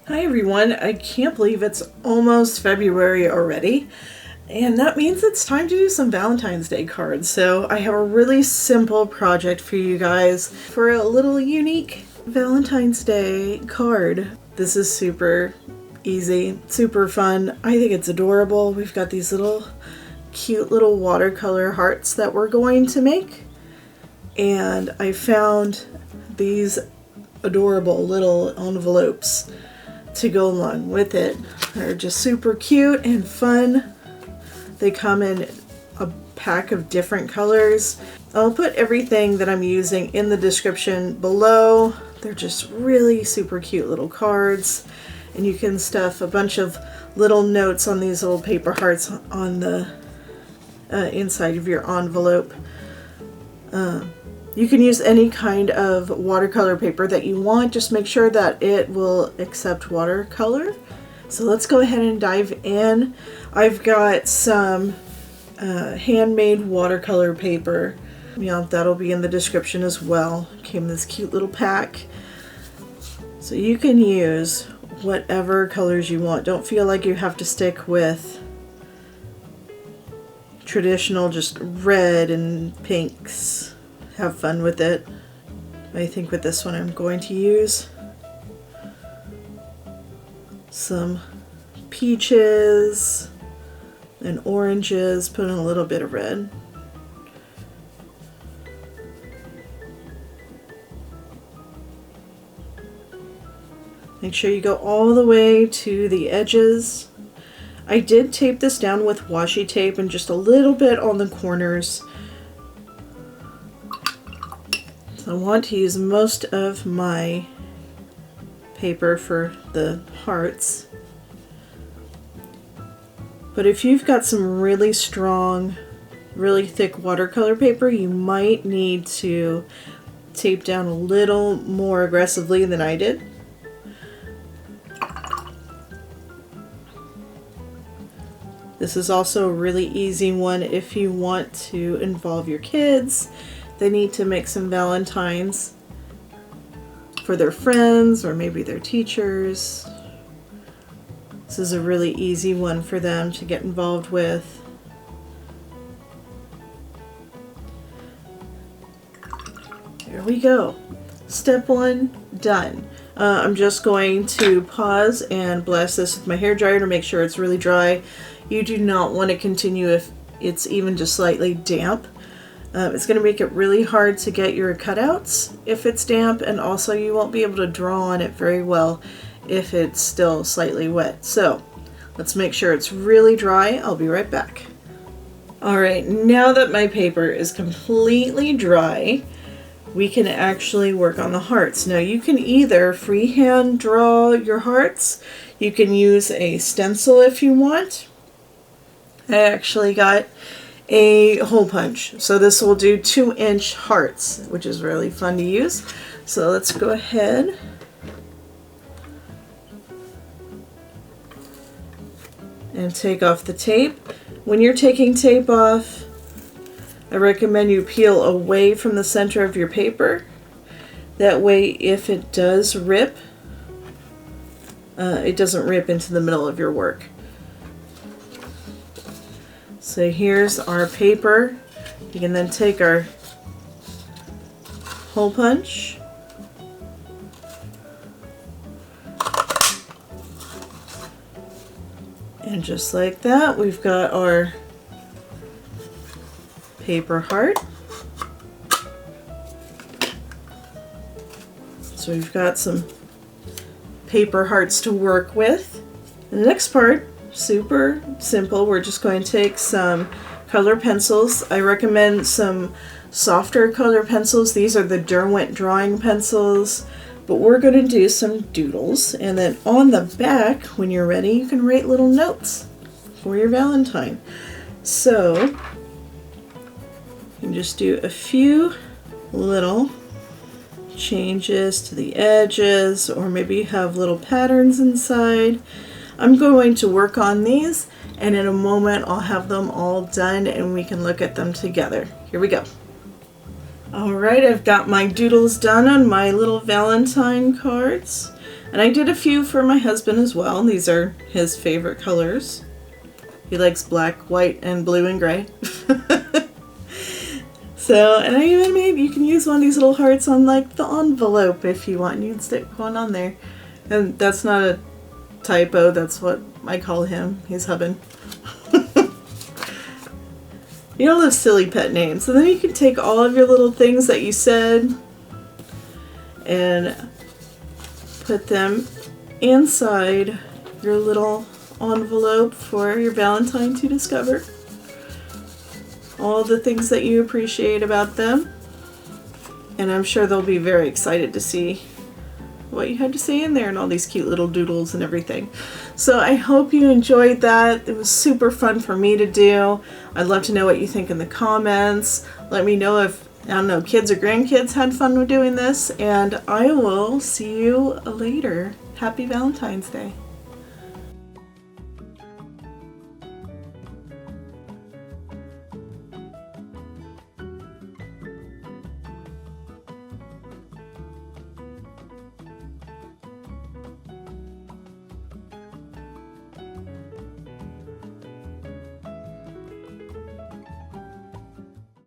Hi everyone, I can't believe it's almost February already, and that means it's time to do some Valentine's Day cards. So I have a really simple project for you guys for a little unique Valentine's Day card. This is super easy, super fun. I think it's adorable. We've got these little cute little watercolor hearts that we're going to make, and I found these adorable little envelopes to go along with it. They're just super cute and fun. They come in a pack of different colors. I'll put everything that I'm using in the description below. They're just really super cute little cards, and you can stuff a bunch of little notes on these little paper hearts on the inside of your envelope. You can use any kind of watercolor paper that you want. Just make sure that it will accept watercolor. So let's go ahead and dive in. I've got some handmade watercolor paper. That'll be in the description as well. Came in this cute little pack. So you can use whatever colors you want. Don't feel like you have to stick with traditional just red and pinks. Have fun with it. I think with this one I'm going to use some peaches and oranges, put in a little bit of red. Make sure you go all the way to the edges. I did tape this down with washi tape and just a little bit on the corners. I want to use most of my paper for the hearts. But if you've got some really strong, really thick watercolor paper, you might need to tape down a little more aggressively than I did. This is also a really easy one if you want to involve your kids. They need to make some Valentines for their friends or maybe their teachers. This is a really easy one for them to get involved with. Here we go. Step one, done. I'm just going to pause and blast this with my hairdryer to make sure it's really dry. You do not want to continue if it's even just slightly damp. It's going to make it really hard to get your cutouts if it's damp, and also you won't be able to draw on it very well if it's still slightly wet. So let's make sure it's really dry. I'll be right back. Alright, now that my paper is completely dry, we can actually work on the hearts. Now you can either freehand draw your hearts, you can use a stencil if you want. I actually got a hole punch. So this will do 2-inch hearts, which is really fun to use. So let's go ahead and take off the tape. When you're taking tape off, I recommend you peel away from the center of your paper. That way, if it does rip, it doesn't rip into the middle of your work. So here's our paper. You can then take our hole punch and just like that, we've got our paper heart. So we've got some paper hearts to work with. And the next part, super simple. We're just going to take some color pencils. I recommend some softer color pencils. These are the Derwent drawing pencils, but we're going to do some doodles, and then on the back, when you're ready, you can write little notes for your Valentine. So you can just do a few little changes to the edges, or maybe you have little patterns inside. I'm going to work on these, and in a moment I'll have them all done and we can look at them together. Here we go. Alright, I've got my doodles done on my little Valentine cards. And I did a few for my husband as well. These are his favorite colors. He likes black, white, and blue and gray. So, and I even made, you can use one of these little hearts on like the envelope if you want. You can stick one on there. And that's not a typo, that's what I call him. He's Hubbin. You know those silly pet names. And then you can take all of your little things that you said and put them inside your little envelope for your Valentine to discover. All the things that you appreciate about them. And I'm sure they'll be very excited to see what you had to say in there and all these cute little doodles and everything. So I hope you enjoyed that. It was super fun for me to do. I'd love to know what you think in the comments. Let me know if, I don't know, kids or grandkids had fun with doing this. And I will see you later. Happy Valentine's Day.